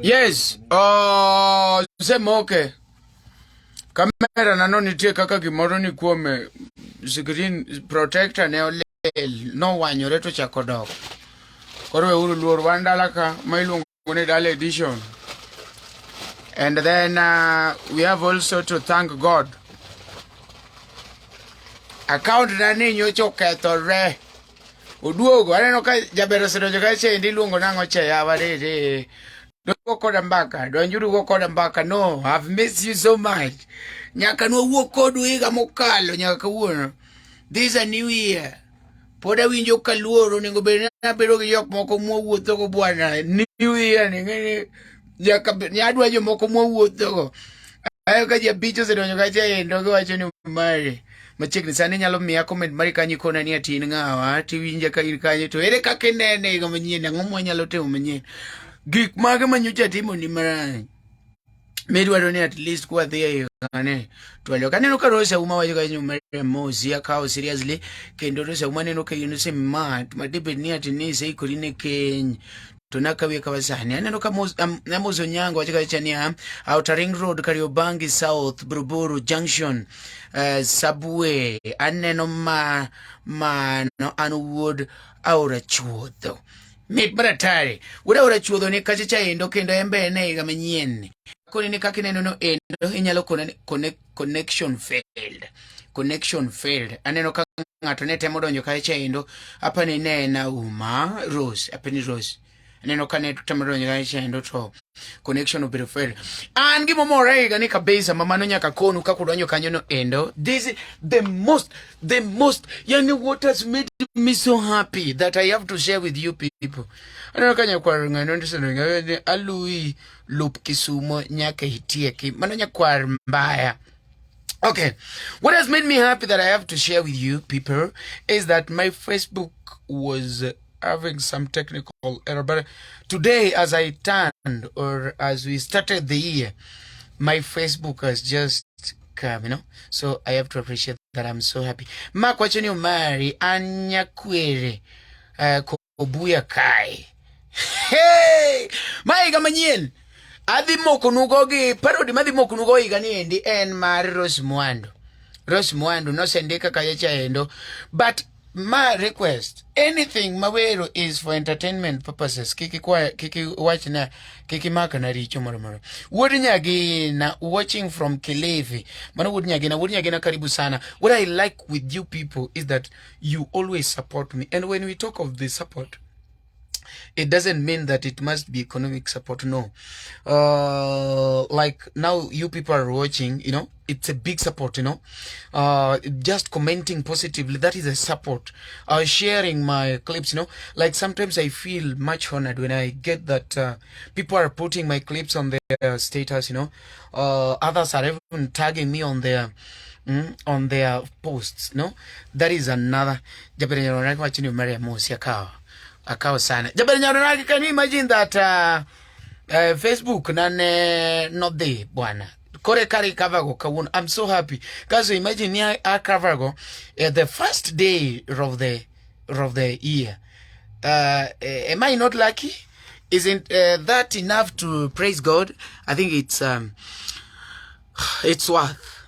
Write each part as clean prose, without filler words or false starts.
Yes, semoke. Kamera nano nitie kaka gimoro ni kuome screen protector ne olel no wanyore to chako dok. Koro weuru luor wan dala ka ma iluongo ni Dala Edition. And then we have also to thank God. Account na ni nyocha okethore. Oduogo aneno ka jabero sedojo ka chendi luongo nango che yawarere. Don't go mbaka. Don't you go mbaka. No, I've missed you so much. Nyaka no wuok kodu higa mokalo nyaka kawuono. This is a new year. Poda winjo kaluoro nego bed na bedo gi jok moko mowuotho go bwana. New year ni ngene nyaka nyadwa jo moko mowuotho go. Ayo ka jabicho sedonyo ka chendo go wacho ni mari. Machiegni sani nyalo miya comment mari kanyi kona ni atin ngawa tiwinja ka ir kanyi to ere kaka inene higa manyien ang'o mwanyalo timo manyien. Gik mage manyocha timo ni marany. Medwaro ni at least kwa dhia yane. Tuwalio kaneno ka Rosa uma wajo ka nyumare mosi ya kao seriously. Kendo Rosa uma neno ka yunuse mat. Madibed ni atinise ikurine keny. Tunakawe kawasani. Aneno ka mozo nyango wajo ka chania. Outer Ring Road, Kariobangi South, Buruburu Junction, Subway. Aneno no anuwood aura chuodho. Mit maratari. Uda ura chuodho ni kachicha endo kendo embe ne iga manyien. Kone ni kaki neno no endo inyalo connection failed. Connection failed. Aneno ka ngato ne temo donjo kachicha endo. Apa ni na uma Rose. Apa ni Rose. Aneno ka ne temo donjo kachicha endo to connection obedo failed. An gimo more iga ni kabisa mamano nyaka konu kakudonjo kanyo no endo. This is the most, yani what has made me so happy that I have to share with you people. Aneno ka nyakwar ngano ndisano alui lup Kisumo nyaka hitieki. Mano nyakwar mbaya. Okay, what has made me happy that I have to share with you people is that my Facebook was having some technical error, but today as I turned or as we started the year, my Facebook has just come, so I have to appreciate that. I'm so happy. Makwachoni umari anyakwere kobuya kai. Hey, maiga manyien. Adhi moko nugogi parodi madhi moko nugo iga ni endi en mar Rose Muandu no sendika kayacha endo, but my request, anything mawero is for entertainment purposes. Kiki watch na kiki maka na richo moro. Wodi nyagi na watching from Kilifi. Mano wodi nyagi na karibu sana. What I like with you people is that you always support me. And when we talk of the support, it doesn't mean that it must be economic support, no. Like now you people are watching, it's a big support, just commenting positively, that is a support. Sharing my clips, like sometimes I feel much honored when I get that people are putting my clips on their status, others are even tagging me on their posts, that is another. Akawa sana. Jabari nyaronagi, can you imagine that Facebook nane not there, bwana. Kore kari kavago kawun. I'm so happy. Because imagine niya kavago the first day of the year. Am I not lucky? Isn't that enough to praise God? I think it's worth.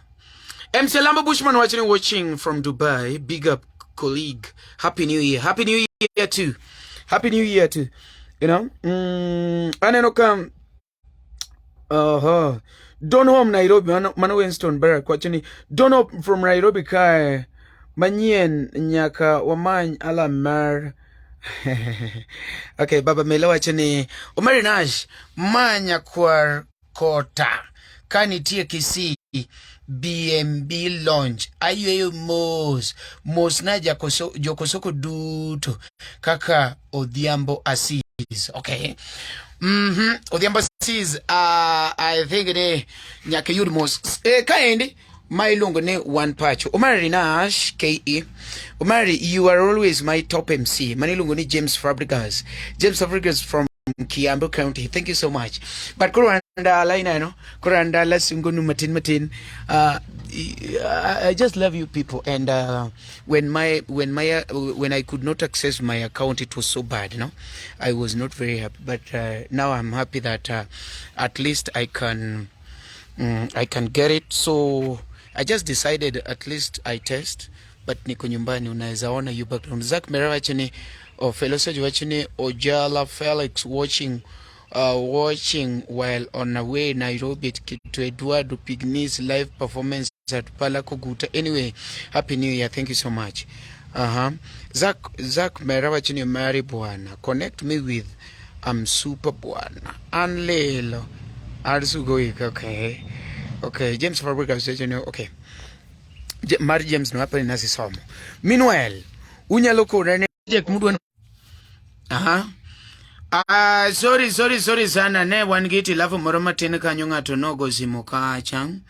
MC Lamba Bushman watching from Dubai. Big up colleague. Happy New Year. Happy New Year too. Happy New Year too. Aneno kam Donhom Nairobi Mano Winston Barrack watching Donhom from Nairobi kai Manyen nyaka wamany alamar. Okay, Baba Mela watching Omari Nash manya kwar kota kani tie kisi BMB launch ayeyo mos na jokosoko duto kaka Odhiambo Assis. Okay. Odhiambo Assis, I think ne nyake yud mos kaendi my longo ne one patch. Omari Nash KE. Omari, you are always my top MC. Mani longo ni James Fabregas from Kiambu County. Thank you so much. But Kurandala singunu matin. I just love you people, and when I could not access my account, it was so bad, I was not very happy, but now I'm happy that at least I can get it. So I just decided at least I test, but niko nyumbani, unaweza ona you background Zach Merawa chini or Felosa wachini Ojala Felix watching while on the way Nairobi to Eduardo Pignis live performance at Palakoguta. Anyway, happy new year. Thank you so much. Zach Merawa chini Mary Bwana. Connect me with Super Bwana. Anlelo. Arsugoik. Okay. James Fabrica station. Okay. Mary James no hapa nasi somo. Meanwhile, unyalo ko rene mudu. Sorry sana ne wangiti lafu moroma tene kanyo ngato nogo simoka chang.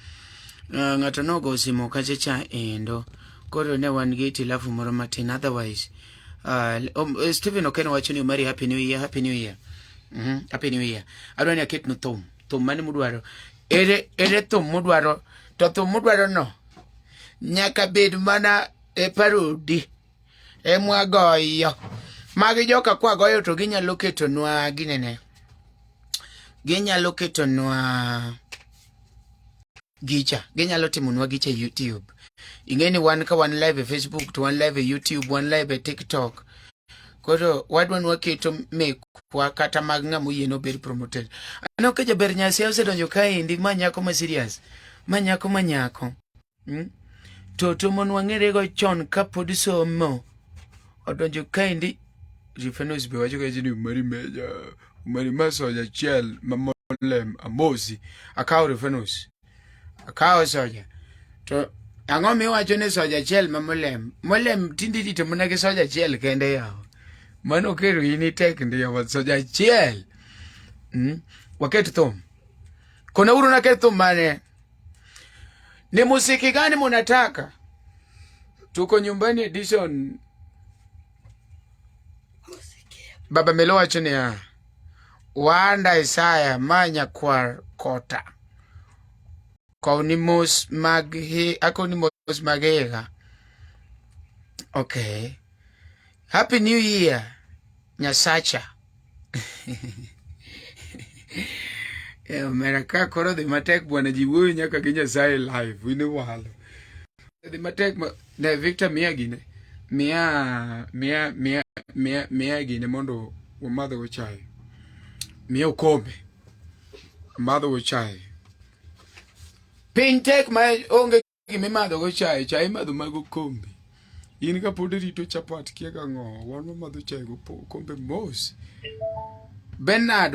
Ngato nogo simoka checha endo. Koro ne wangiti lafu moroma tene, otherwise. Stephen Okeno wachuni umari happy new year. Happy new year. Adwani akit no tom mani mudwaro. Ere tom mudwaro. To tom mudwaro no. Nyaka bed mana parodi. Mwagoyo. Magi joka kwa goyo to ginyalo keto nwa ginene. Ginyalo keto nwa gicha. Ginyalo timo nwa gicha YouTube. Ingeni one live Facebook, to one live YouTube, one live TikTok. Kodo wadwan waketo me kwa kata mag ngamu yeno beri promoted. Ano keja ber nyasi ose donjo kae ndi manyako ma serious. Manyako. To mon wangere go chon kapodi somo. Odonjo kae ndi Rifenos be wacho kaje ni umari masoja chiel mamolem amosi akaw Rifenos akaw soja to ang'o mi wacho ne soja chiel molem tindi to mona ke soja chiel kende yawo mano kero ini tek ndiyo soja chiel waket thum kona uru na ket thum mane ni musiki gani munataka tuko nyumbani edition Baba Melo wachoni ya Wanda Isaya manya kwar kota Kaunimos magega. Okay. Happy New Year Nyasacha. Meraka koro di matek bwana jiwuyo nyaka gi Nyasaye live wine walo. Di matek na Victor Mia gine mondo umadho go chai. Mia ukombe. Madho go chai. Pintek ma onge gime madho go chai madho mago kombe. In ka pod rito chapat kia ka ngo, wan madho chai go kombe mos. Bernard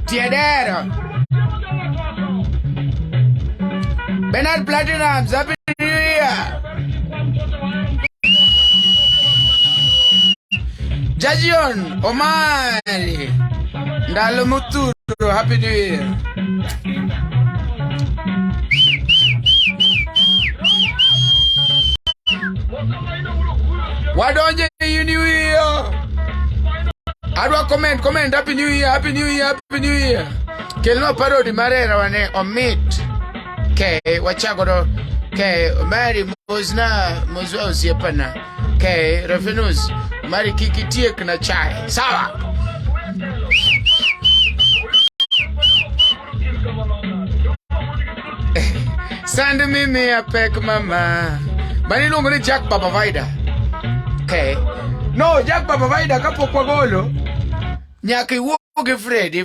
Tiedero. Bernard Platinum, happy New Year. Jajion, Omari, Ndalo Muturu, happy New Year. Why don't you New Year? How do I comment, happy New Year. Kelno parodi marera wane omit. Okay, wachagoro. Okay, Mary mozwa usiepana. Okay, Refinus, Mary kikitie kuna chai. Sawa. Send me a peck mama. Bani lungo ni Jack Baba Vaida. Okay. No, Jack Baba Vaida kapo kwa golo. Nyaki woge Freddy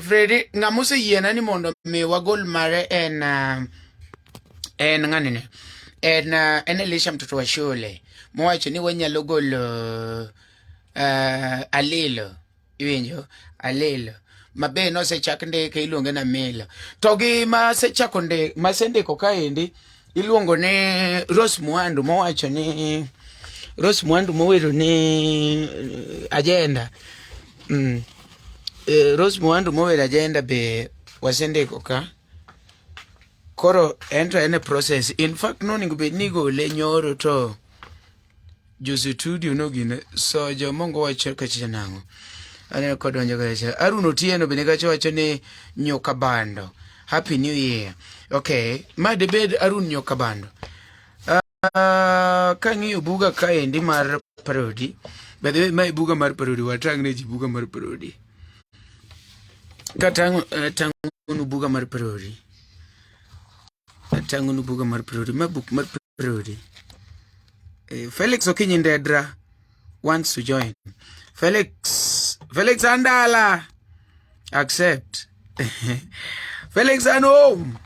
ngamuse yena ni mondo me wagol mare en nganine en Elisha mtoto wa shule mwache ni wenyalo golo alilo iwinjo alilo mabe no se chaknde ke iluonge na mila togi ma se chakonde ma sende ko kaendi iluongo ne Rose Mwandu mwacho ni Rose Mwandu mowero ni agenda Rose Mwandu mowero agenda be wasende ko ka koro enter in a process. In fact, no ningo be nigo le nyoro to Jose studio no gine so jo mongo wacho kachicha nango ane kodonjo kachicha Arun Otieno bende kacho wacho ni nyoka bando happy new year. Okay, ma debed Arun nyoka bando kang'iyo buga kaendi mar parody by the way ma buga mar parody watang ne ji buga mar parody katang tangunu buga mar parody tangunu buga mar parody ma book mar parody. Felix Okinyindedra wants to join. Felix Andala, accept. Felix and home.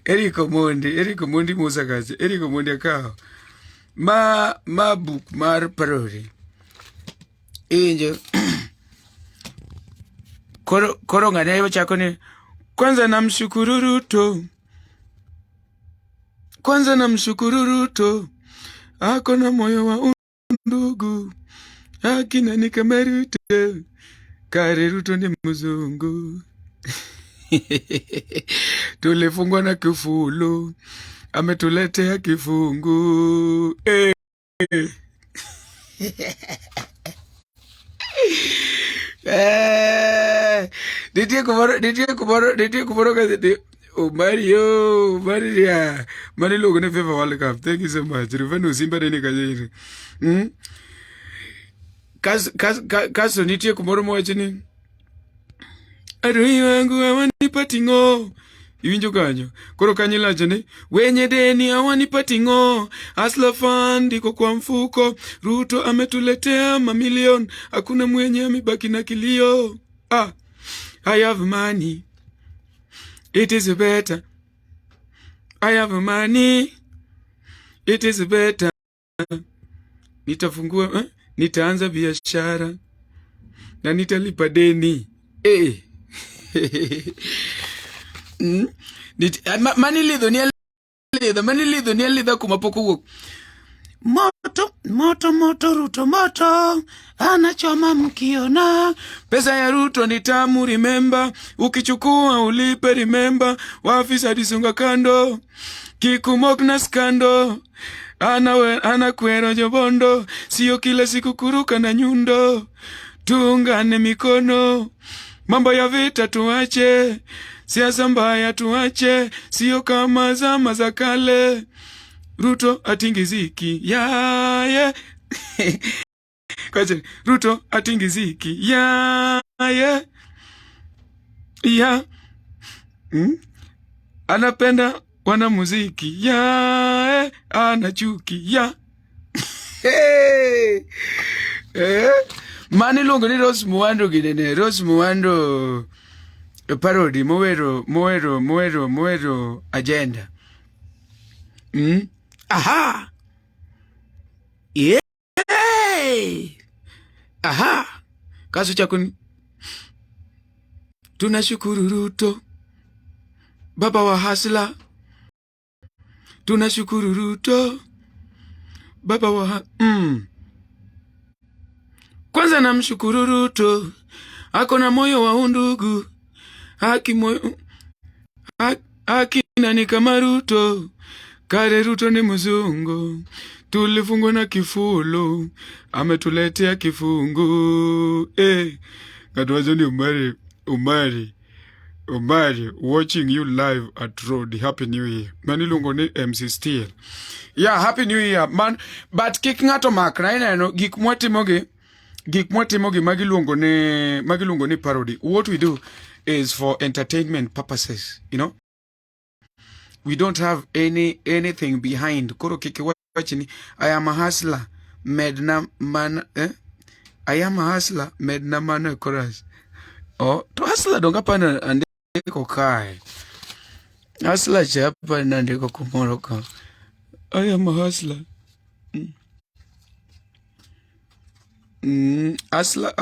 Eriko Mondi Musagazi, Eriko Mondi Akao. Ma book mar parody. Angel. Koronga neba chakoni. Kwanza namshukuru Ruto. Kwanza namshukuru Ruto, ako na moyo wa undugu, akina nikamerute, kare Ruto ni mzungu. Tulifungwa na kifulo, ametuletea kifungu. Ditie kuboro kazi. Oh, Maria. Mani logo ne FIFA World Cup. Thank you so much. Rufano Simba deni kajiri. Kaso nitie kumoro mwachini. Adui wangu awani patingo. Iwinjo kanyo. Koro kanyila jane. Wenye deni awani patingo. Asla fund iko kwa mfuko. Ruto ametuletea mamilion. Hakuna mwenye amebaki na kilio. I have money. It is better. I have money. It is better. Nitafungua, nitaanza biashara. Na nitalipa deni. Mani lido ni alidha kumapoku. Moto Ruto moto anachoma mkiona. Pesa ya Ruto ni tamu remember. Ukichukua ulipe remember. Wafisa disunga kando. Kikumok na skando. Ana kwero jobondo. Sio kila siku kuruka na nyundo. Tuungane mikono. Mambo ya vita tuache. Siasa mbaya tuache. Sio kama zama za kale. Ruto atingiziki yeah. Kwaje Ruto atingiziki yeah. Anapenda wanamuziki yeah. Anachuki yeah. Mani longo ni Rose Muhando gidene. Rose Muhando parody moero agenda. Aha. Yeah. Aha. Kasu chakuni. Tunashukuru Ruto, baba wa hasla. Tunashukuru Ruto, baba wa Kwanza namshukuru Ruto, ako na moyo wa undugu. Haki nani kama Ruto. Kare Ruto ni mzungu. Tulifungwa na kifulo, ametuletea kifungu. Katwazo ni Umari, watching you live at Road. Happy New Year. Mani lungo ni MC Steel. Yeah, Happy New Year, man. But kicking out of makra, no, gik mwatimoge magilungo ni parody. What we do is for entertainment purposes, you know. We don't have anything behind. Koro kike wachini. I am a hustler. Medna man. I am a hustler. Medna man chorus. Oh, to hustler donga pana andiko kai. Hustler chapa andiko kumoroka. I am a hustler. Hustler.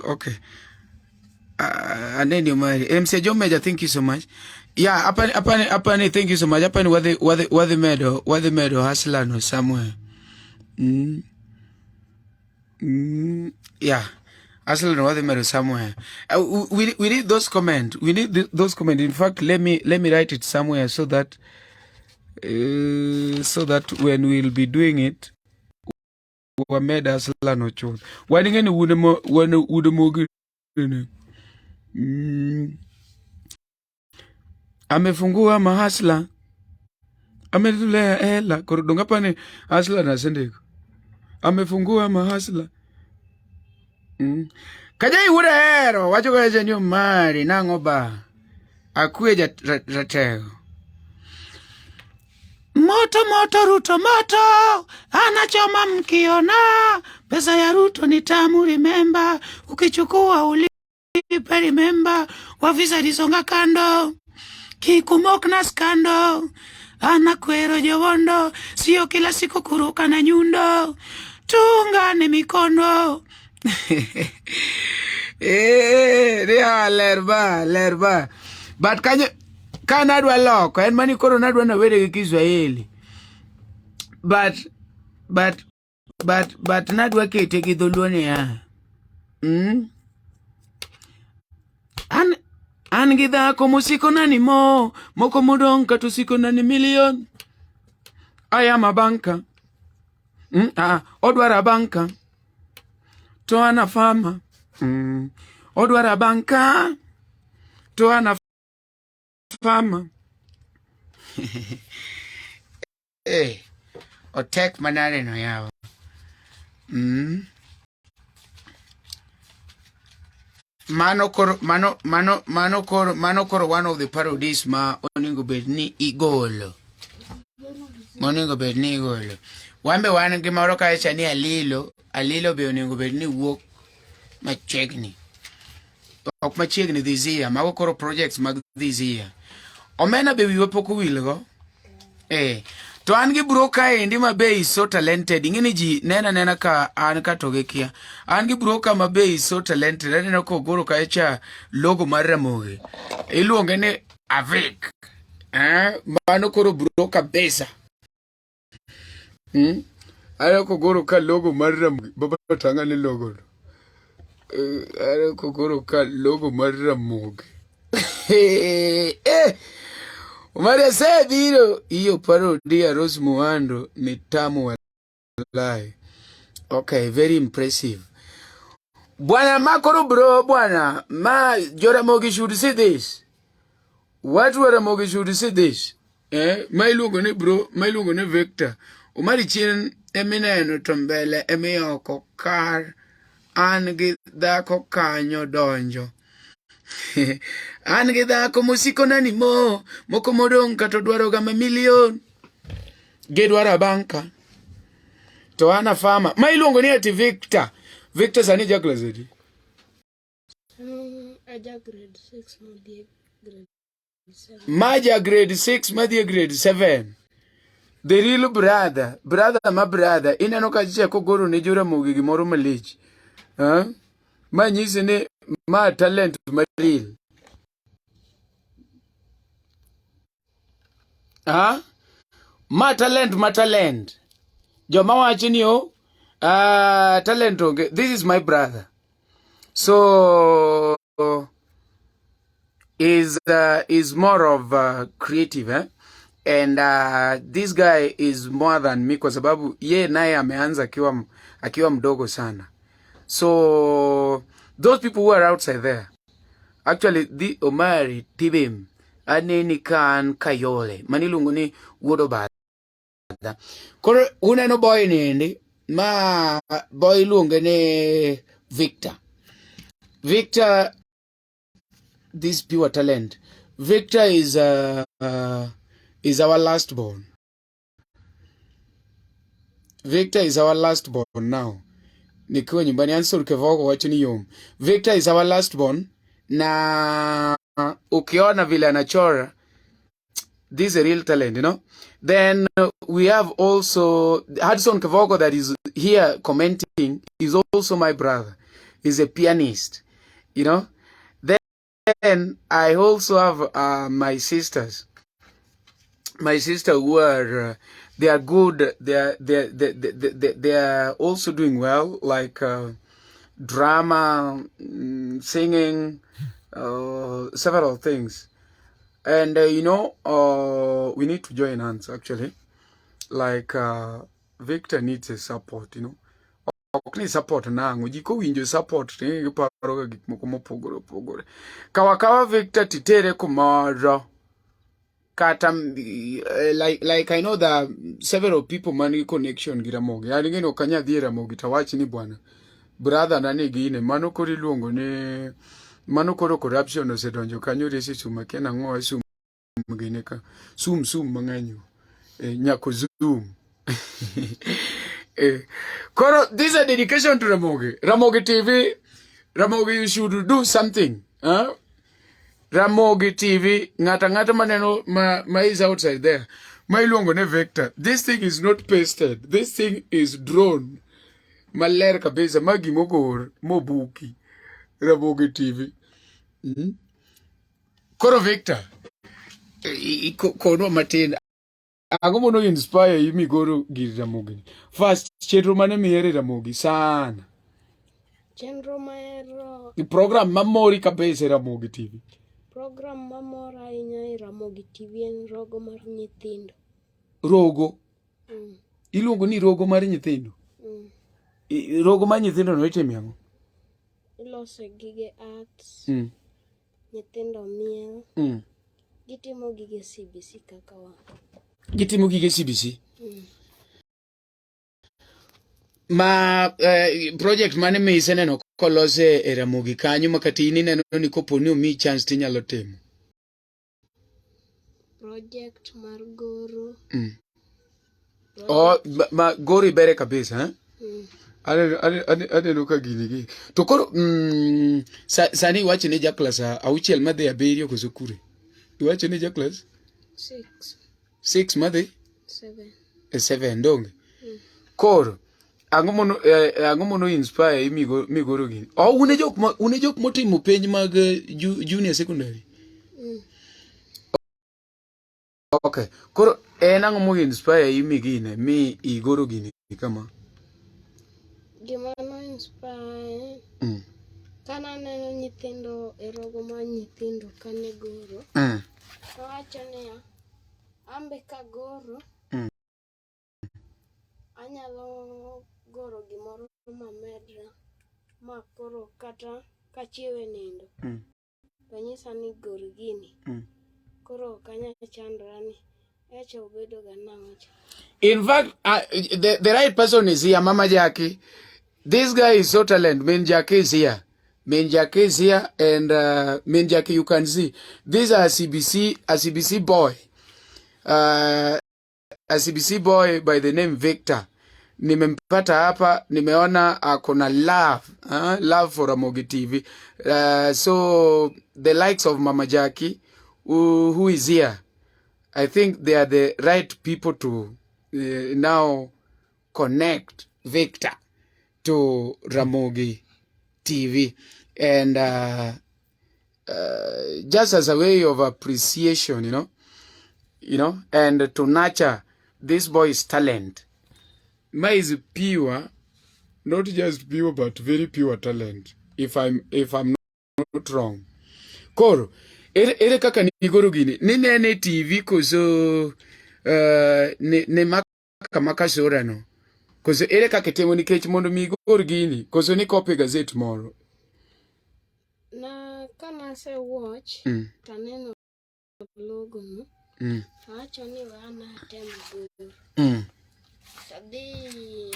Okay. And then you marry. MC John Major, thank you so much. Yeah, apani, thank you so much. Apani, what the medal, hustler no somewhere. Yeah, hustler no what the medal somewhere. We need those comments. We need those comments. In fact, let me write it somewhere so that so that when we'll be doing it, we made us no choice. When again, would amefungua mahasla ametulea hela korodonga pane hasla na sendeko amefungua mahasla kajai wura hero wacho kaje nyo mari nango ba akweja ratego moto Ruto moto anachoma mkiona pesa ya Ruto ni tamu remember ukichukua ulipe remember wafisa disonga kando kikumok na skando anakwero jowondo sio kila siku kuruka na nyundo tungane mikono ria lerba but kana dwa loko en mani koro nadwa na wede gi Kiswahili but nadwa kete gi dholuo ya an gi dhako mosiko nani moko modong kato siko nani milion ayama banka odwara banka to ana fama odwara banka to ana fama otek manare no yawa mano koro one of the parodies ma oningo bedni igolo wambe wan gi moro ka echa ni alilo be oningo bedni wuok machiegni ok machiegni this year mago koro projects mag this year omena be wiwa pok wilgo to an gi broka endi ma be so talented ingini ji nena ka an ka toge kia an gi broka ma be so talented aneno ko goro ka echa logo mar Ramogi iluonge ni Avik mano koro broka besa ano ko goro ka logo mar Ramogi baba tanga ni logo ano ko goro ka logo mar Ramogi Umaria se biro iyo parodia Rose Muhando ni tamu walai. Okay, very impressive. Bwana makoro bro, bwana. Ramogi should see this. What were Ramogi should see this? My logo ne bro, my logo ne Victor. Umari chin emine no tombele emeo kokar angi da kokanyo donjo. Ange dhako mosiko nani moko modong kato dwaro ga milion gedwara banka to ana fama ma iluongo ni ati Victor sani jakla zedi aja grade 6 madhi grade 7 maja grade 6 madhi grade 7 the real brother ma brother ineno ka chiche kogoro ne Ramogi gimoro malich ma nyisi ne ma talent maril ma talent joma wachi ni talent onge. This is my brother, so is more of creative and this guy is more than me kwa sababu ye naye ameanza akiwa mdogo sana. So those people who are outside there, actually the Omari Tv aneni kan kayole manilungu ni wodo bada koro uneno boy nindi ma boy lunge ne Victor this pure talent. Victor is our last born. Victor is our last born now. Nikiwa nyumbani ansur kevoko wacho ni yom. Victor is our last born na ukiona vile anachora, this is a real talent, you know. Then we have also Hudson Kevoko that is here commenting, is also my brother. He's a pianist, you know. Then I also have my sisters. My sister who are they are good. They are also doing well, like drama, singing, several things. And we need to join hands actually. Like Victor needs a support, ok ni support nango ji ko winjo support ni paro ga gik moko mopogore opogore. Kawa Victor titere kumoro. Kata like I know that several people mani connection gi Ramogi. Yani ngeno kanya dhi Ramogi tawachi ni bwana. Brother nani gine mano kori luongo ne mano koro corruption osedonjo kanyo resi suma kena ngo sum gine ka sum manganyo. Nyako zoom. Koro, this is a dedication to Ramogi. Ramogi TV, Ramogi, you should do something. Huh? Ramogi TV, ngata maneno ma is outside there. Ma ilongo ne Victor. This thing is not pasted. This thing is drawn. Maler kabisa, magi mogor, mobuki. Ramogi TV. Koro Victor. Kono matin. Ango mono inspire yimi goro giri Ramogi. First, chenro mane mihere Ramogi sana. Chenro mahero. The program mamori kabisa Ramogi TV. Program mamora ahinya Ramogi TV en rogo mar nyithindo. Rogo? Iluongo ni rogo mar nyithindo? Rogo mar nyithindo no itimo ang'o? Ilose gige arts. Nyithindo miel. Gitimo gige CBC kaka wan. Gitimo gige CBC? Ma project mane miseneno kolose e Ramogi kanyo makati ineno ni kopo ni omi chance tinyalo timo? Project mar goro. Ma goro ibere kabisa, ha? Aneno ka gini gi. To koro, sani iwacho ne jaklas auchiel madhi abiriyo koso kure? Iwacho ne jaklas? 6 madhi? 7 donge? Koro, ang'o mono inspire migoro gini? Une jok motimo penj mag junior secondary? Okay. Koro, ang'o mo inspire gine mi igoro gini kama? Gima no inspire. Kana neno nyithindo e rogo mar nyithindo kane goro. Wacho niya, ambe ka goro. Anyalo goro gimoro mamedra ma koro kata kachiewe nindo. To nyisa ni gor gini. Koro kanya chandra ni eche obedo ga nang'o. In fact, the right person is here, Mama Jackie. This guy is so talented. Main Jackie is here. Main Jackie is here, and Main Jackie, you can see. These are a CBC boy. A CBC boy by the name Victor. Nimempata hapa, nimeona akona love for Ramogi TV. So the likes of Mama Jackie, who is here, I think they are the right people to now connect Victor to Ramogi TV, and just as a way of appreciation, and to nurture this boy's talent. Ma is pure, not just pure, but very pure talent. If I'm not wrong. Koro, ere kaka ni goro gini. Ni nene TV koso ne maka sora no. Koso ere kaka temo ni kech mondo mi goro gini. Koso ni copy gazette moro. Na kana se watch, taneno logo no. Acho ni wana temo goro. Sadi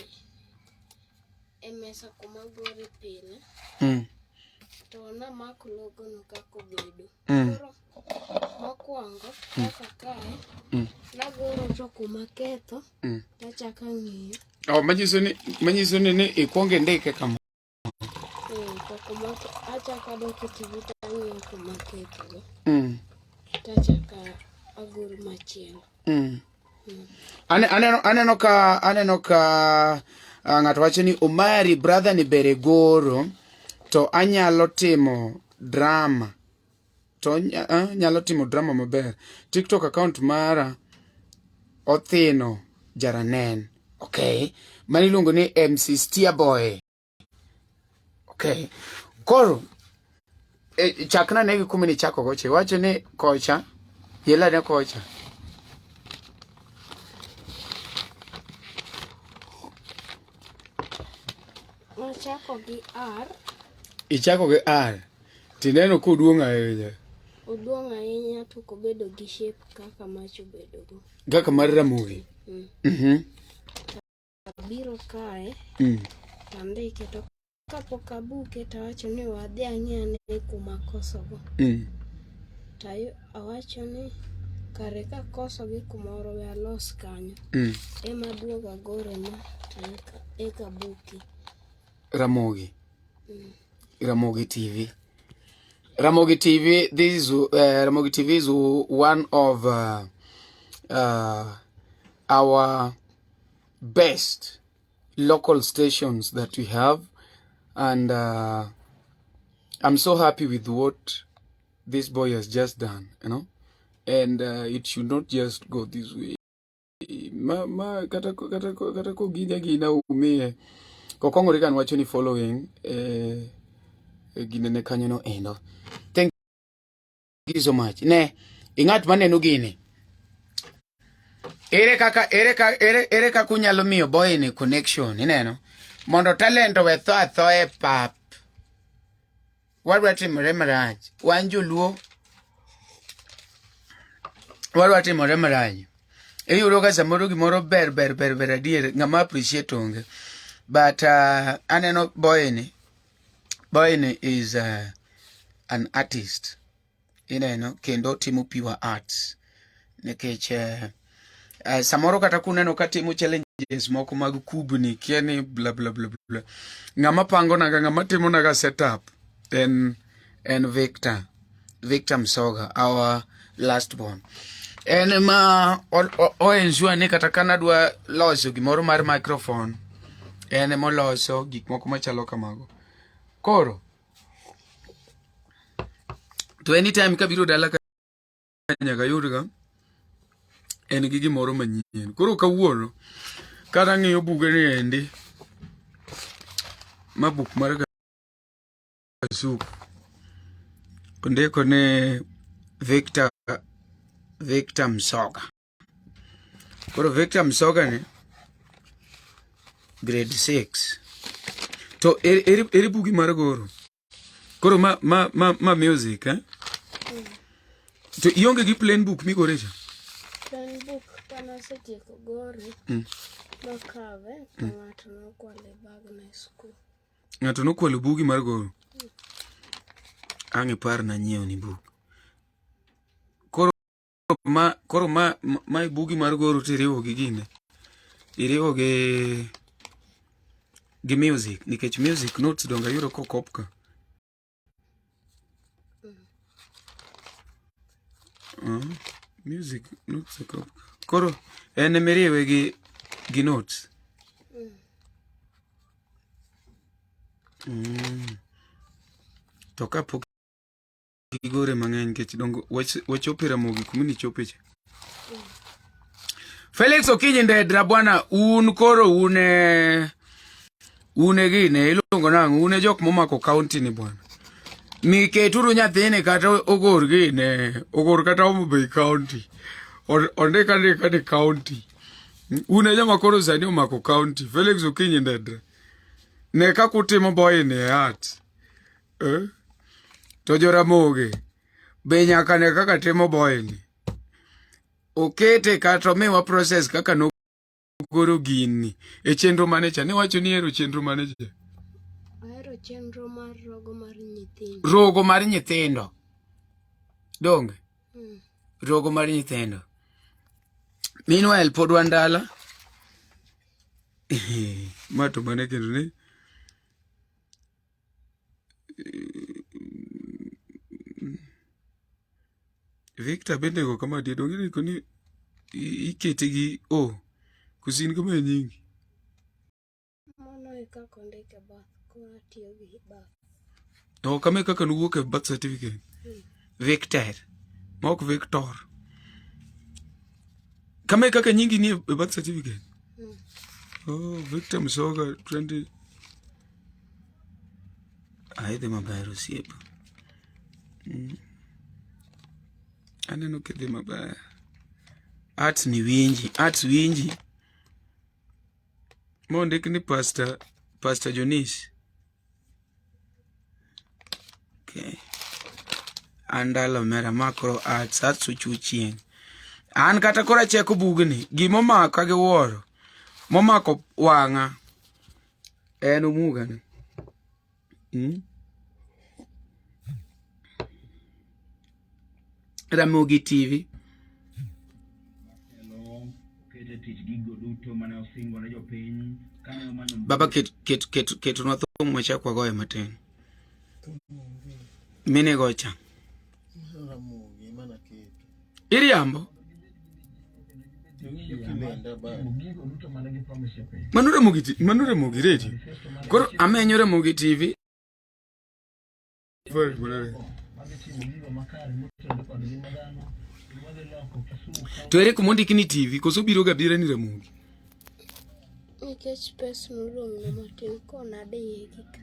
emesa kuma gori pile. To na mako logo no kako bedo. Koro mokwongo kaka kae. Na goro to kuma ketho. Tachaka ng'iyo. Manyiso ni ikwonge ndike kama. To kuma achaka doke TV ng'iyo kuma ketho. Tachaka agoro machielo. Aneno ka ng'ato wacho ni Omari brother ni bere goro to anyalo timo drama. To nyalo timo drama maber. TikTok account mara Othino Jaranen. Okay. Maniluongo ni MC Steerboy. Okay. Koro chakna negi kuma ni chako goche. Wacho ni kocha Yela ne kocha. Ochako gi R. Ichako gi R. Tineno koduong' ahinya. Oduong' ahinya to kobedo gi shape kaka macho bedo go. Kaka mar Ramogi. Biro kae. Andike to kapok abuke to awacho ni wadhi ang'iyane kuma kosogo. To awacho ni kare ka kosogi kumoro we alos kanyo. Ema duoga gore ma to eka buki. Ramogi. Ramogi TV. Ramogi TV. This is Ramogi TV is one of our best local stations that we have, and I'm so happy with what this boy has just done, you know, and it should not just go this way. Kata ko gina umie kokongore kan wacho ni following ginene kanyo no endo. Thank you so much. Ne ingat maneno gini. Ere kaka kunyalo miyo boy ni connection ineno mondo talento we tho e pap. Wadwa timore marach. Wan joluo wadwa timore marach. Iyudo ka samoro gimoro ber adier ng'ama appreciate onge. But aneno boy ni is an artist. Ineno kendo timo pure arts. Nekech samoro kata kuneno katimo challenges moko mag kubni kiani bla bla bla bla. Ng'ama pango naga ng'ama timo naga setup and Victor Msoga, our last born. En ma o ensure ni kata kanadwa loso gimoro mar microphone en mo loso gik moko machalo kamago. Koro to anytime kabiro dala ka nyaka yudga en gi gimoro manyien. Koro kawuono kata ng'iyo buge ni endi ma buk mar Gasuku ondiko ne Victor Msoga. Koro Victor Msoga ni grade 6 to eri bugi mar goro. Koro ma music to ionge gi plain book migore cha. Plain book kana setieko gore. Makawe ng'ato nokwale bag na school. Ng'ato nokwalo bugi mar goro. Ang'e par na nyiewo ni buk. Koro ma bugi mar goro tiriwo gi gine. Iriwo gi music, nikech music notes donga yuro kokopka. Music notes kokopka. Koro ene miriwe gi notes. To kapok igore mang'eny kech dongo wachope Ramogi kumini chopeche. Felix Okinyi Ndedra bwana, un koro une gine ilongo nang'o, une jok momako county ni bwana. Miketuru nyathine kata ogor gine, ogor kata Homa Bay county. Ondeka ni county. Une jama koro sani omako county. Felix Okinyi Ndedra. Ne kakutimo boy ni art. To jo Ramogi be nyaka ne kaka timo boy ni. Okete kata miwa process kaka no goro gini e chenro manager. Ne wacho ni ero chenro manager. Ahero chenro mar rogo mar nyithindo. Rogo mar nyithindo. Donge? Rogo mar nyithindo. Meanwhile pod wandala. Mato mane kendo ni. Victor bende go kama die donge ni koni ikete gi kusin kama nyingi. Mono ikako ndike bath kwa tiyo gi bath. Kama kaka nuwuok e birth certificate. Victor. Mok Victor. Kama kaka nyingi ni e birth certificate. Victor Msoga 20. Aidha mabayro siepa. Aneno kidhi maber. Art ni winji. Art winji. Mondik ni Pastor Jonis. Okay. Andalo mera makro arts suchuchien. An kata kora cheko bugni. Gimo maka gi woro. Momako wanga. En umuga ni. Ramogi TV. Baba ketu na thomo mwacha kwa goye maten. Mine gocha. Iri ambo. Manure Ramogi radio. Koro amenyo Ramogi TV. Tuere kumondi kini TV koso biro gabira ni Ramogi. Nikech space mulum na matin kona de yegika.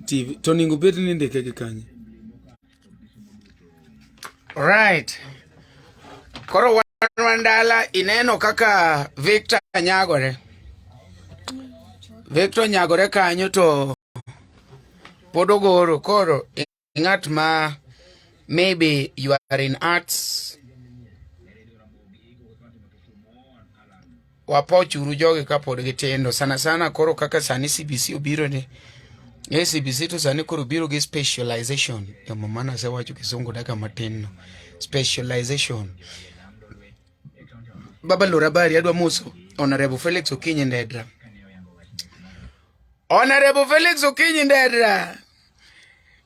TV to ningo bet ni ndeke gi kanye. Right. Koro wandala ineno kaka Victor nyagore. Victor nyagore kanyo to podogoro koro ingat ma maybe you are in arts. Wapochuru joge kapod gitendo sana koro kaka sani CBC obiro ne. CBC to sani koro biro gi specialization. Ya mamana se wacho kisungu daka matino. Specialization. Baba Lorabari adwa muso. Honorable Felix Okinyi Ndedra. Honorable Felix Okinyi Ndedra.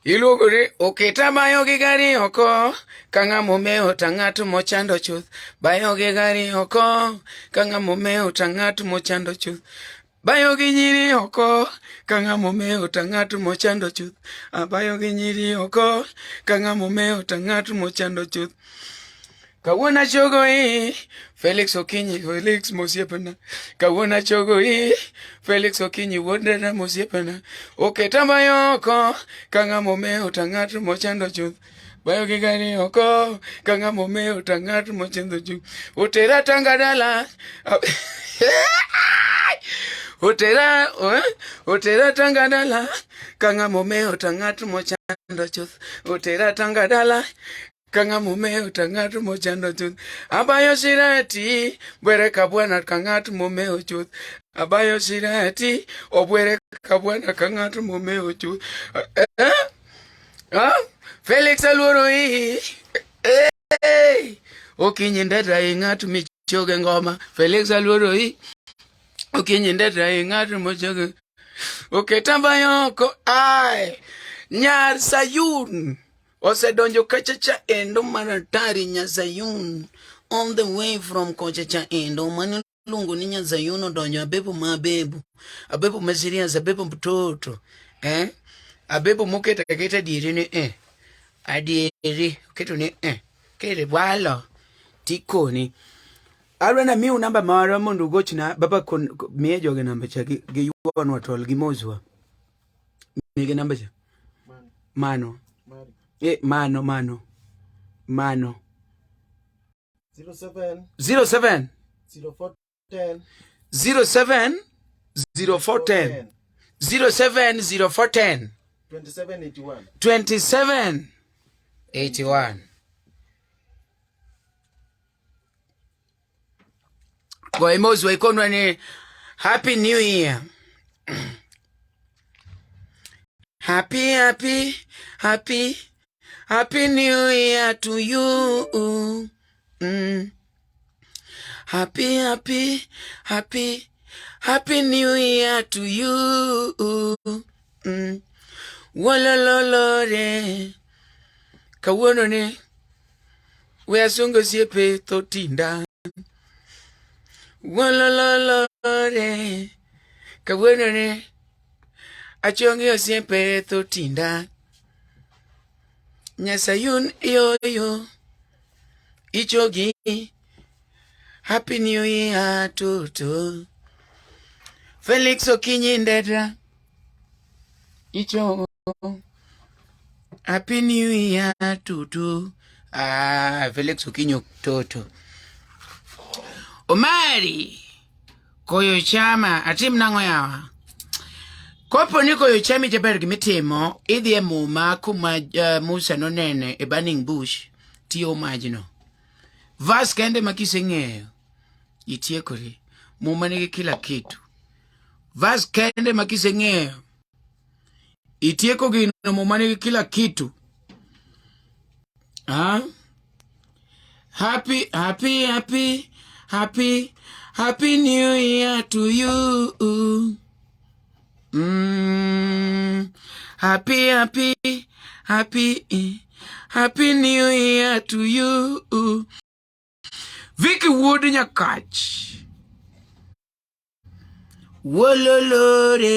Iluguri oketa mayo gigari oko kanga momeo tangatu mochando chuth bayo gigari oko kanga momeo tangatu mochando chuth bayo ginyiri oko kanga momeo tangatu mochando chuth bayo ginyiri oko kanga momeo tangatu mochando chuth kawona chogo Felix Okinyi Felix Mosiepana kawona chogo Felix Okinyi wondera Mosiepana oketa mayo oko kanga momeo tangatu mochando chuth bayo gigari oko kanga momeo tangatu mochando chuth utera tangadala Utera tangadala kanga momeo tangatu mochando chuth utera tangadala kanga momeo tangatu mochando chuth abayo sirati bwere kabwana kangatu momeo chuth abayo sirati obwere kabwana kangatu momeo chuth Felix aluoro Okinyi Ndedra ingatu michoge ngoma Felix aluoro Okinyi Ndedra ingatu mochoge oketamba yoko Nyar Sayun osedonjo kachacha endo manatari Nyar Sayun on the way from kochacha endo mani lungu ni Nyar Sayun odonjo abebo mabebu abebo masirias abebo mtoto abebo moketa keta diri ni adieri keto ni kere walo tikoni Arwana miu namba mara mundu gochina baba miye joge namba cha gi yuwa watol gi mozwa miye namba cha mano mano 07 07 0410 07 0410 07 0410 2781 Kwa mozwa ikonwa ni Happy New Year. Happy New Year to you. Happy New Year to you. Walololore. Kawono ne. We asungo siepe totinda. Walololore. Kawono ne. Achongi siempre totinda. Nyasayun yo. Ichogi. Happy New Year to Felix Okinyi Ndedra. Icho. Happy New Year tutu. Felix Okinyo toto. Omari. Koyo chama. Atim nango yawa. Kopo ni koyo chami jaber gimitimo. Idhi muma kuma Musa no nene e burning bush. Tiyo majino. Vas kende makiseng'eyo. Itiekori. Muma nigi kila kitu. Vas kende makiseng'eyo. Itieko gino muma nigi kila kitu. Happy New Year to you. Happy New Year to you. Vicky Wood nyakach. Wololore.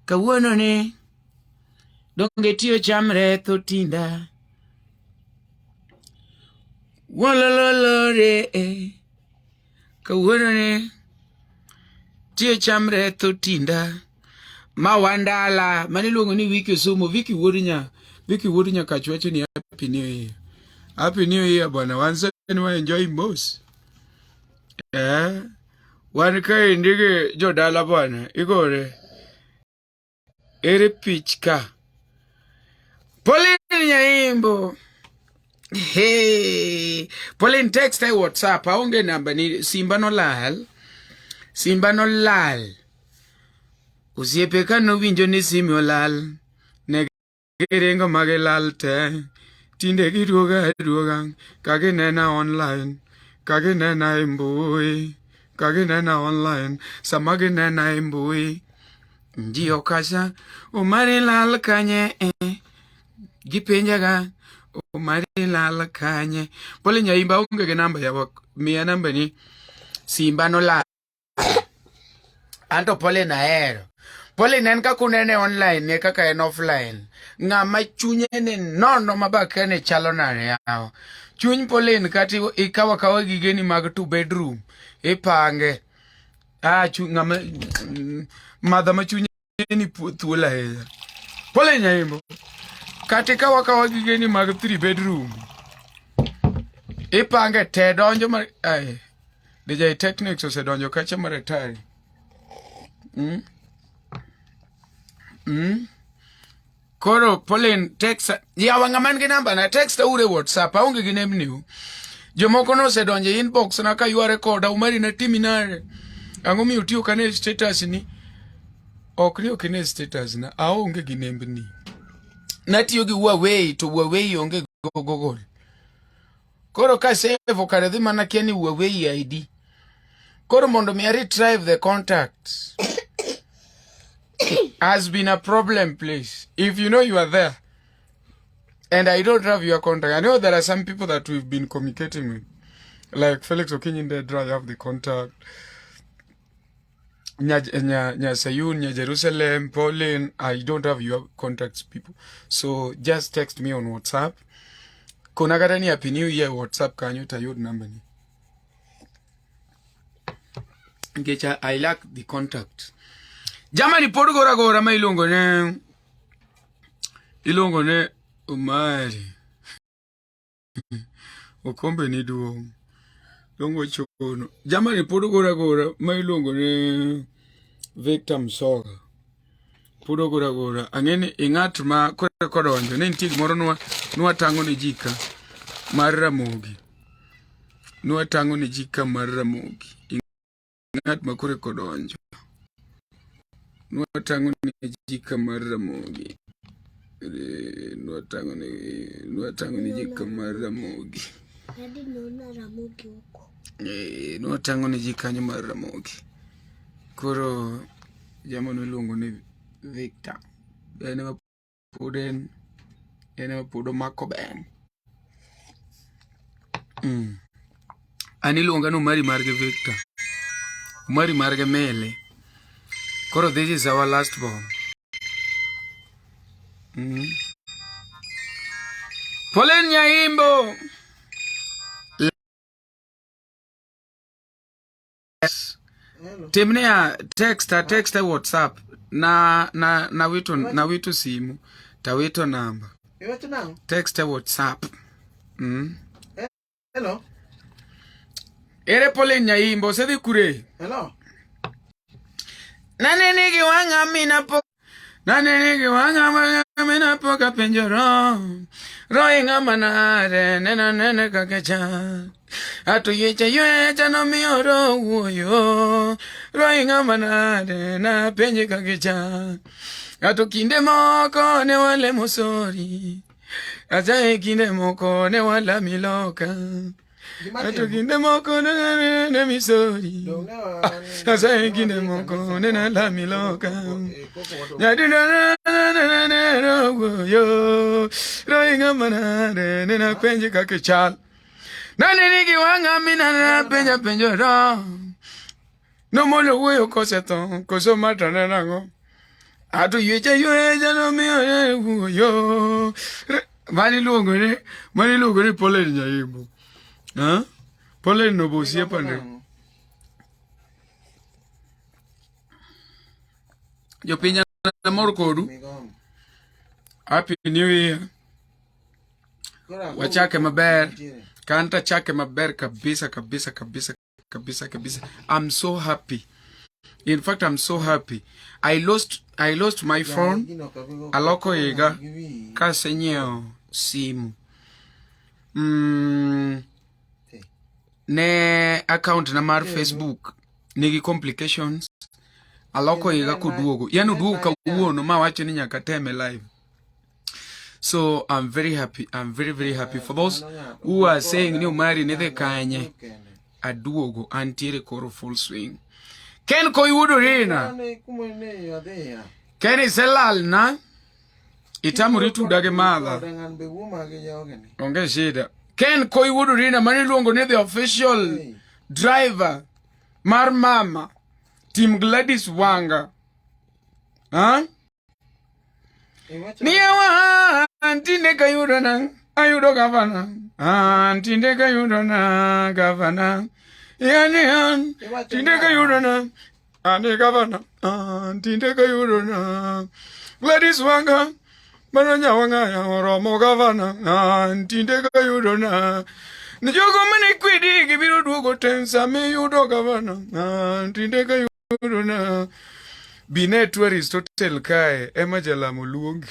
Kawuono ne. Donge tiyo chamre thotinda. Wololore. Kawuono ne. Tiyo chamre thotinda. Mawandala. Maniluongo ni Vicky Sumo. Vicky Wood nyakach wacho ni Happy New Year. Happy New Year, bwana. Once and we enjoy most. Wan kai ndige jodala bwana. Igore. Ere pichka. Pauline Nyaimbo. Hey. Pauline text ay WhatsApp. Aonge namba ni Simba no lal. Usiepe ka no winjo ni simi olal. Negerengo mage lal te. Tinde giduoga. Kage nena online. Kage nena mbui. Kage nena online. Samage nena mbui. Ndio kasha. Umari lal kanye. Gipenjaga. Umari lal kanye. Pole Nyaimba unge namba ya wak. Mia namba ni Simba no lal. Anto pole na ero. Pole nenka kunene online ne kaka en offline. Ngama chunye ne nono mabaka ne chalo nane yao. Chuny Pauline kati ikawa gigeni mag 2 bedroom. Ipange. Ngama madha machunye ni thuola heza. Pauline Nyaimbo. Kati kawa gigeni mag 3 bedroom. Ipange te donjo mar DJ Technics ose donjo kacha maretari. Koro Pauline text yawa ngaman gi namba na text ure WhatsApp aonge gi name niu. Jomoko no se donje inbox na ka yuare koda umari na timinare. Ango mi utiyo kane status ni. Okriyo kine status na aonge gi name ni. Natiyo gi Huawei to Huawei onge Google. Koro ka save okaredhi mana kia ni Huawei ID. Koro mondo mi retrieve the contacts. Has been a problem, please. If you know you are there and I don't have your contact, I know there are some people that we've been communicating with, like Felix Okinyin Dedra, I have the contact. Nya Sayun, Nya Jerusalem, Pauline, I don't have your contacts, people. So just text me on WhatsApp. Konagara ni Happy New Year WhatsApp kanyo tayod number ni. Ngecha I lack the contact. Jamani podu gora ma ilongo ne Umari. Okombe ni duong. Longo chono. Jamani podu gora ma ilongo ne Victor Msoga. Podu gora. Angeni ingat ma kore kodonjo. Ne ntig moro nwa tango ni jika. Mar Ramogi. Nwa tango ni jika mar Ramogi. Ingat ma kore kodonjo. Nuatango ni jika mar Ramogi. Nuatango ni jika mar Ramogi. Hadi naona Ramogi huko. Nuatango ni jika mar Ramogi. Koro jamano luongo ni Victor. Ene mapudo mako ben. Ani luonga no Umari marge Victor. Umari marge Mele. Koro, this is our last bomb. Pauline Nyaimbo. Timnia text WhatsApp na witu simu. Tawito number. You want to know? Text a WhatsApp. Hello. Ere pole nyaimbo sedi kure. Hello. Nane nigi wanga mina poka penjoro. Roi ngamanare nene kakecha. Atu yecha no mioro uyo. Roi ngamanare na penje kakecha. Atu kinde moko ne wale mosori. Ajae kinde moko ne wala miloka. Atu kinde moko ne misori. Ajae kinde moko ne la miloka. Yadina yo. Roinga manare ne na penje kakechal. Nani nigi wanga mina na penja ra. No molo uyo koseton koso mata na nango. Atu yecha no mi yo. Mani luongo ne pole nyaimbo. Huh? Pole no bosie pane. Yo pinya na mor kodu. Happy New Year. Wachake maber. Kanta chake maber kabisa. I'm so happy. In fact, I'm so happy. I lost my phone. Aloko ega kasenyeo simu. Ne account na mar Facebook nigi complications. Aloko ega kuduogo. Yanu duogo ka uono ma wacho ni nyaka teme live. So I'm very happy. I'm very happy. For those who are saying ni umari nede kanye aduogo antiere koro full swing. Ken ko yudo rina. Ken iselal na. Itamuri tu dage madha. Onge shida. Ken ko yudo rina mani luongo ne the official driver mar mama Team Gladys Wanga. Huh? Niyawa antinde kayudo na. Ayudo gavana. Antinde kayudo na gavana. Yani tindeka yurana ane gavana tindeka yurana Gladys Wanga mananya wanga ya romo gavana tindeka yurana nijogo mani kwidi gibiru duogo tensa me yudo gavana tindeka yurana Binet Aristotle kae ema jalamo luongi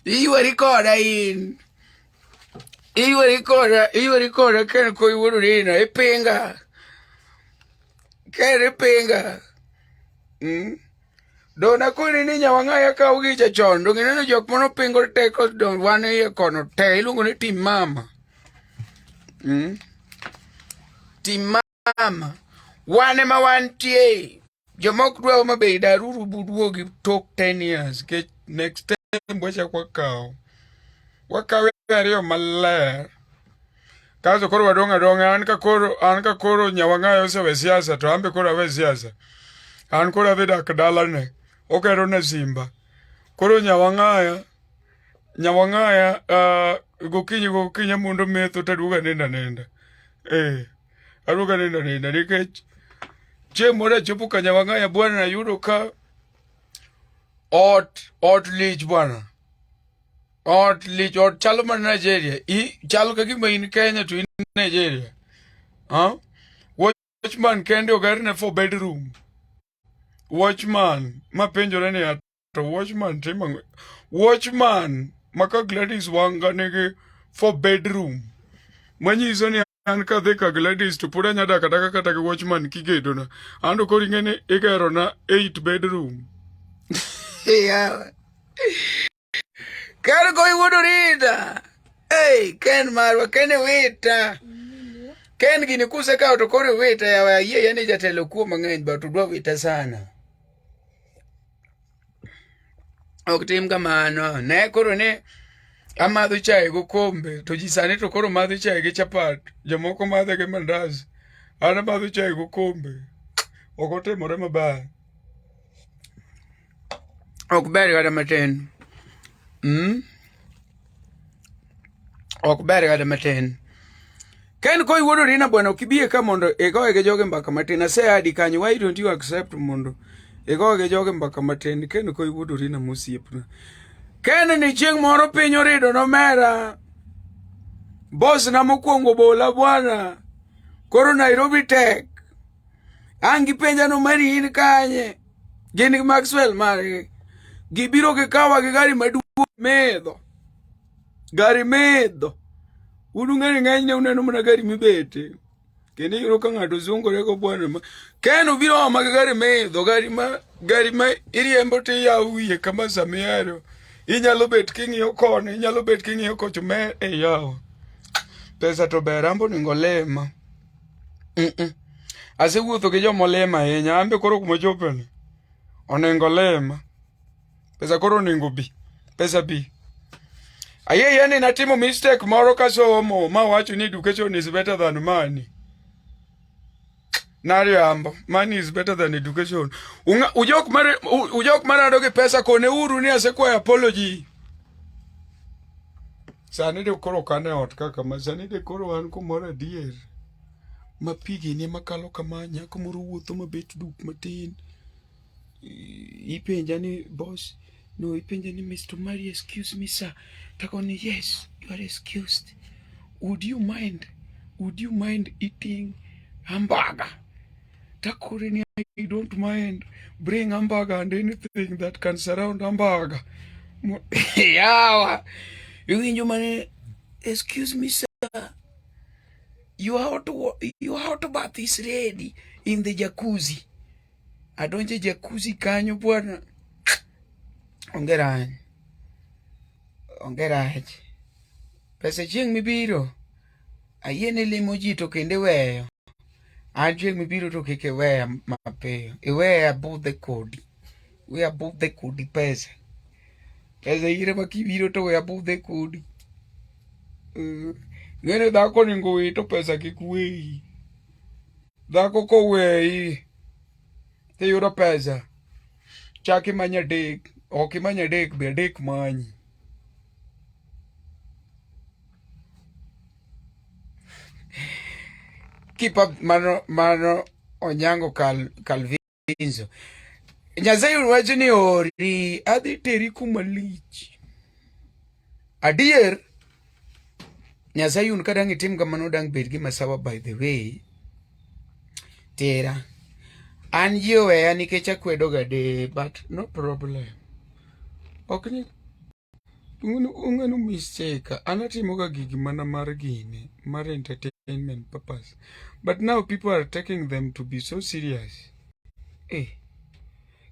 Iwa recorda ken ko iwuru rina ipenga Dona kuni ni nyawangaya ka ugicha chondo ngine jok mono pingo teko don wane ye kono te ilungo ni team mama team mama wane ma wantie jomok dwa mabe daruru buduogi tok 10 years ke next time bwacha kwa kao wakawe ariyo maler kazo koro wadonga an ka koro nyawangayo se we siasa to ambe koro we siasa an koro veda kadala ne okero na simba koro nyawangaya gokinyi mundo metho taduga nenda aduga nenda nikech mora chopo ka nyawangaya bwana yudo ka ot lich bwana ot lich ot chalo man Nigeria chalo ka gima in Kenya to in Nigeria watchman kende ogarne 4 bedroom watchman ma penjore ni to watchman maka Gladys Wanga nigi 4 bedroom manyiso ni an ka dhi ka Gladys to pura nyada kata ki watchman kigedo na ando kori ngene igero na 8 bedroom yeah kar go yudo rida ken marwa ken wita ken gini kuse ka to kore wita ya ye yani jatelo kuo mang'eny ba to dwa wita sana oktim kamano ne koro ne amadho chai go kombe to jisane to koro madho chai gi chapat jomoko madho gi mandazi ana madho chai go kombe okotemore maber ok ber gada matin ok ber gada matin Ken koi wodo rina bwana ukibie ka mondo egoe ge joge mbaka matin ase adi kanyo why don't you accept mondo egoe ge joge mbaka matin ken koi wodo rina musiepna ken ni chieng moro piny orido no mera boss na mokwongo bola bwana koro Nairobi tek angi penja no mari in kanye gini Maxwell mare gibiro ke kawa ge gari maduong medho gari medho unu ng'eny ne uneno mana gari mibete kendo yoro ka ng'ato zungore go bwana ken ubiro ma gari medho gari ma iriembo ti yawiye kama samiero inyalo bet king'iyo kone inyalo bet king'iyo kocho me yawo pesa to ber ambo ningo lema asewuotho gi jomolema ahinya ambe koro kuma chopeni oningo lema pesa koro oningo bi pesa bi ayie ni natimo mistake moro kasomo ma wacho ni education is better than money nariambo money is better than education ujok marado gi pesa kone uru ni asekwayo apology sani de koro kane ot kaka ma sani de koro an kumoro adier ma pigi ni makalo kama nyako moro wuotho mabet duk matin ipenja ni boss no ipenja ni Mr. Mari excuse me sir takoni yes you are excused would you mind eating hamburger takore ni I don't mind bring hamburger and anything that can surround hamburger yawa you mane excuse me sir your hot bath is ready in the jacuzzi adonje jacuzzi kanyo bwana ongeraj pesa chieng mibiro ayiene limo ji to kende weyo chieng mibiro to kike weya mapiyo iweya budhe kodi weya budhe kodi pesa ire makibiro to weya budhe kodi ng'ene dhako ningo we to pesa kik weyi dhako koweyi tiyudo pesa chak imanya dek ok imanya dek be adek manyi kipa mano onyango Calvinzo Nyasaye wacho ni ori adhi teri kuma lich adier Nyasaye un kadang itim kamano dang bed gi masawa by the way tera an jiweya nikech akwedo gade but no problem okni ung'eno mistake anatimo ga gigi mana mar gini mar entertainment purpose but now people are taking them to be so serious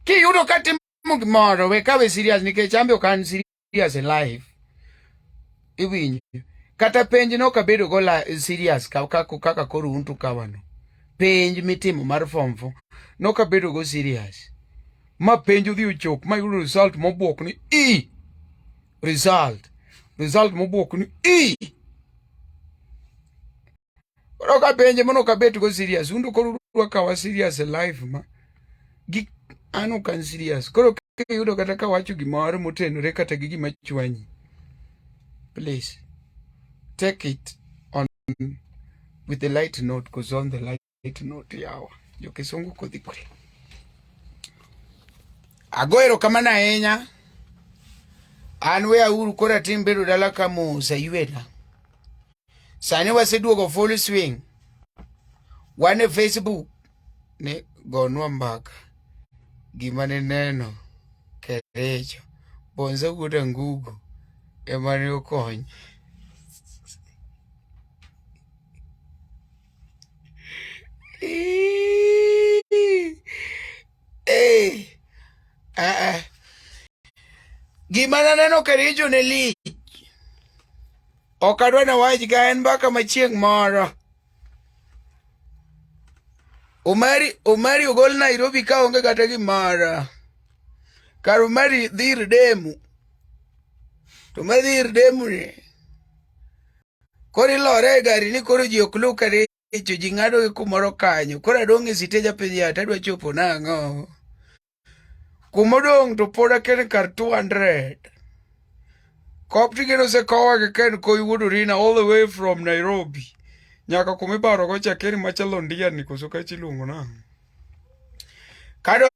kiyudo katimo gimoro we kawe serious nikech ambe okan serious in life iwinjo kata penj no kabedo go serious kaka koro untu kawano penj mitimo mar form 4 no kabedo go serious ma penj udhi ochop ma yudo result mobuok ni result mobuok ni koro ka penj mono kabet go serious undu koro kawa serious in life ma gi ano kan serious koro kiyudo kata ka wacho gimoro motenore kata gi gima chwanyi please take it on with the light note cause on the light note yawa jo kisungu kodhi kure agoero kamana ahinya an we auru kora tim bedo dala kamo sayueda sani waseduogo full swing wane Facebook ne gonwa mbaka gima ne neno kerecho bonza wuoda ngugu emane okony gima naneno kerecho ne lich okadwa na wach ka en mbaka machieng moro Omari ogol Nairobi ka onge kata gimara kar Omari dhir demu to madhir demu ni kori lore gari ni koro ji ok lu karecho ji ng'ado kumoro kanyo koro adong' e siteja penja tadwa chopo nang'o kumodong' to pod aken kar 200 kop tigeno se kowa ke ken koiwuodo rina all the way from Nairobi Nyaka kumi baro go chakeri machalo ndia ni koso kachi lungo na. Kado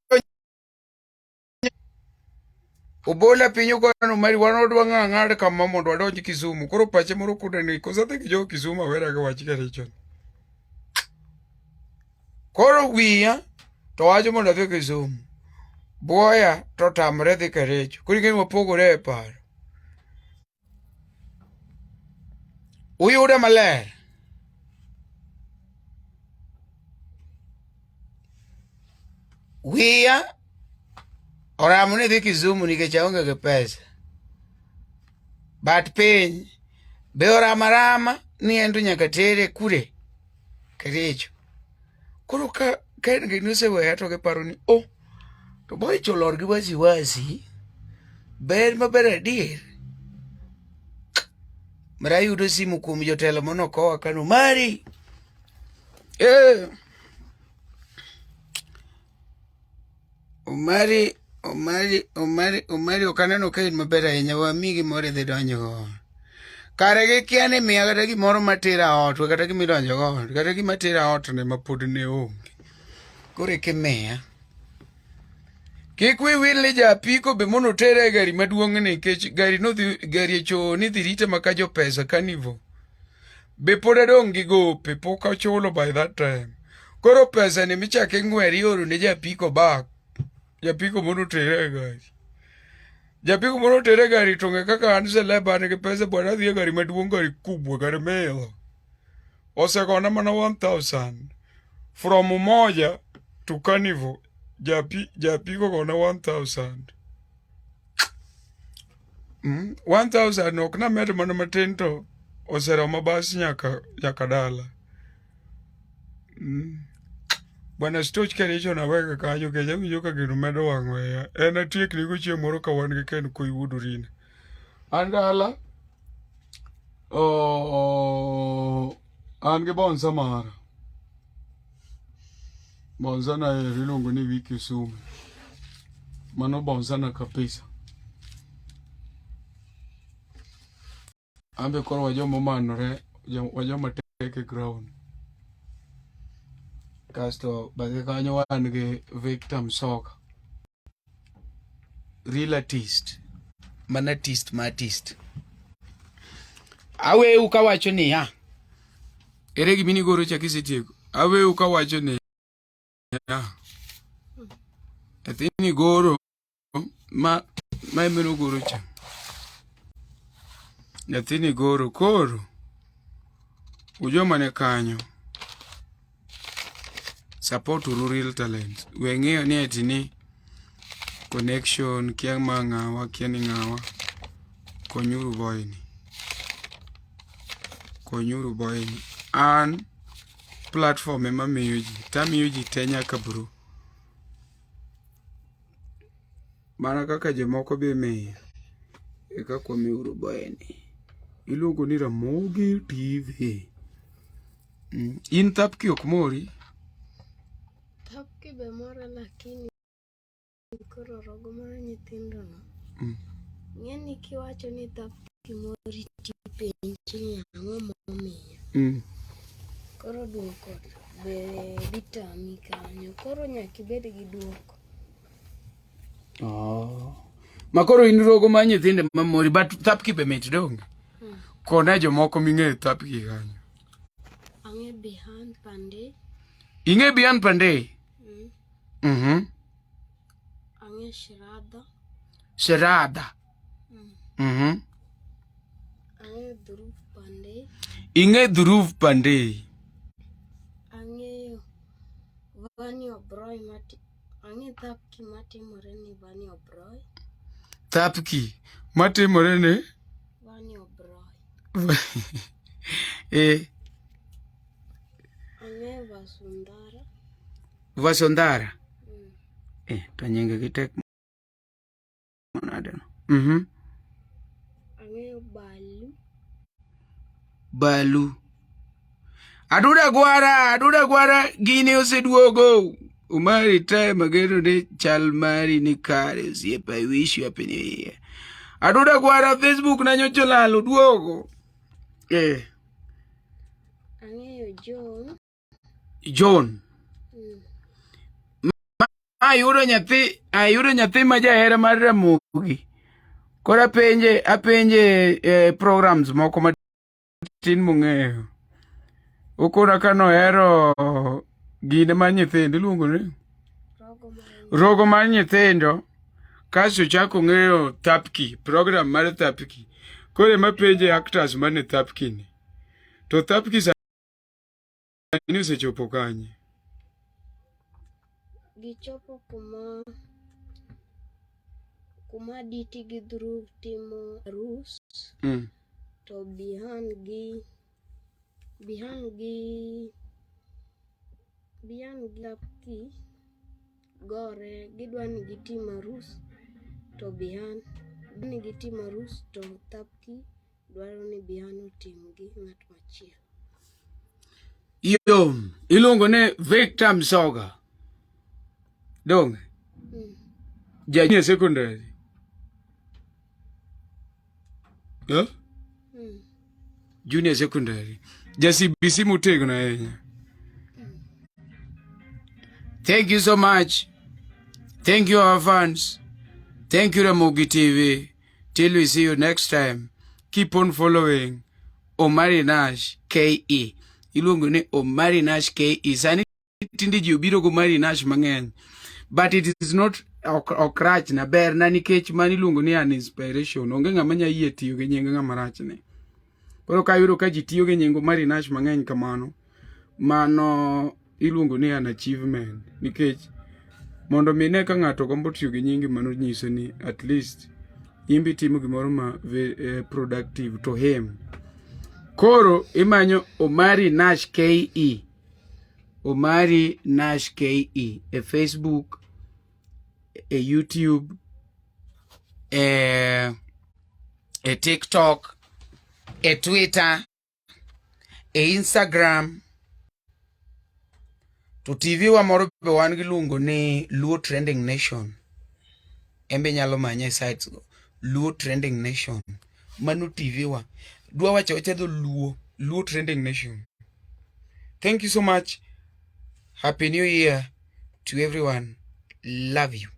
Obola pinyo ko no mari wano dwa ng'ang'ad kama mondo adonj Kisumu. Koro pache moro kude ni koso dhi jo Kisumu awera ga wach kare chon. Koro wiya to wacho mondo adhi Kisumu. Boya to tamre dhi Kericho. Koro ing'e wapogore e paro. Uyude maler. Wiya oramo ni dhi Kisumu nikech aonge gi pesa. But piny be orama ni ento nyaka tere kure Kericho. Koro ka en gi noseweya to giparo ni to boy cholor gi wasi ber maber adier. Mara yudo simu kuom jotelo monokowa kano mari. Omari okaneno ka in maber ahinya wami gimoro idhi donjo go. Kare gikia ni miya kata gimoro matera ot kata gimidonjo go kata gima tera ot ne mapod ne onge. Koro ikimiya. Kik wi wil ni japiko be mono tere e gari maduong' ni nikech gari cho ni dhi rite maka jo pesa kanivo. Be pod adong' gi gope pok achulo by that time. Koro pesa ni michake ng'weri oro ne japiko bak. Japiko mono tere e gari. Japiko mono tere e gari to ng'e kaka an seleba ni gi pesa bwana dhi e gari maduong' gari kubwa gari melo. Osegona mana 1,000 from Umoja to Carnival. Japiko gona 1,000. 1,000 ok na med mana matin to oseromo bas nyaka dala. Bwana stoch Kericho na wega kanyo ke jawinjo ka gino medo wang' weya. En atiekni go chieng' moro ka wan gi ken koyudorine. An dala an gi bonsa mara. Bonsa na iluongo ni Victor Msoga. Mano bonsa na kabisa. Ambe koro wajomo manore, wajomo teke ground. Kasto badhe kanyo wan gi Victor Msoga. Real artist. Mana artist ma artist. Aweu kawacho ni ya. Ere gimini goro chakisetieko. Aweu kawacho ni ya. Athini goro ma emeno goro cha. Athini goro koro. Ujoma ne kanyo. Support rural talent. Weng'eyo ni atini connection kia ma ng'awa kia ni ng'awa. Konyuru boyni. An platform ema miyo ji. Tamiyo ji te nyaka bro. Mana kaka jomoko be miyo. Eka kwa miuru boyni. Iluongo ni Ramogi TV. In thapki ok mori? Thapki be mora lakini koro rogo mar nyithindo no. Ng'eni kiwacho ni thapki mori tipenji ang'o momiyo. Koro duoko be vitami kanyo. Koro nyaka ibed gi duoko. Makoro in rogo mar nyithinde mamori but thapki be mit donge. Kona jomoko ming'e thapki kanyo. Ang'e behind pande. Ing'e behind pande? Ang'e Sherada. Ang'e Dhruv pande. Ing'e Dhruv pande? Ang'e Vani Obroi ang'e thapki matimore ni Vani Obroi. Thapki matimore ni Vani Obroi. Ang'e Vasundara. To nyinge gi tek monade no. Ang'e Balu. Aduda gwara gini oseduogo. Umari tae magero de chal mari ni kare osiepa. I wish you happy new year. Aduda gwara Facebook na nyocho lalo duogo. Ang'eyo ang'eyo John. John. Ayudo nyathi ma jahera mar Ramogi. Koro apenje programs moko matin mong'eyo. Okona ka nohero gine mar nyithindo iluongo ni rogo mar nyithindo. Kaso chako ng'eyo Thapki, program mar Thapki. Koro ema penje actors mane Thapki ni. To Thapki sani osechopo kanye? Gichopo kuma Diti gi Dhruv timo arus. To Bihan gi Thapki gore gidwa ni gitim arus. To Bihan ni gitim arus to Thapki dwaro ni Bihan otim gi ng'at machielo. Yo, iluongo ne Victor Msoga. Donge? Junior secondary. Huh? Junior secondary. CBC motegno ahinya. Thank you so much. Thank you, our fans. Thank you, Ramogi TV. Till we see you next time. Keep on following Omari Nash KE. Iluongo ne Omari Nash KE. Sani tindi ji obiro go Omari Nash mang'eny. But it is not okrach na ber na nikech mani iluongo ni an inspiration. Onge ng'ama nya yie tiyo gi nying ng'ama rach ne. Koro ka yudo ka ji tiyo gi nying Omari Nash mang'eny kamano, mano iluongo ni an achievement. Nikech mondo mine ka ng'ato gombo tiyo gi nyingi mano nyiso ni at least imbi timo gimoro ma productive to him. Koro imanyo Omari Nash KE. Omari Nash KE. E Facebook, e YouTube, e TikTok, e Twitter, e Instagram. To TV wa moro be wan giluongo ni Luo Trending Nation. Embe nyalo manye sites go. Luo Trending Nation. Manu TV wa. Dwa wacha wacha Luo Trending Nation. Thank you so much. Happy New Year to everyone. Love you.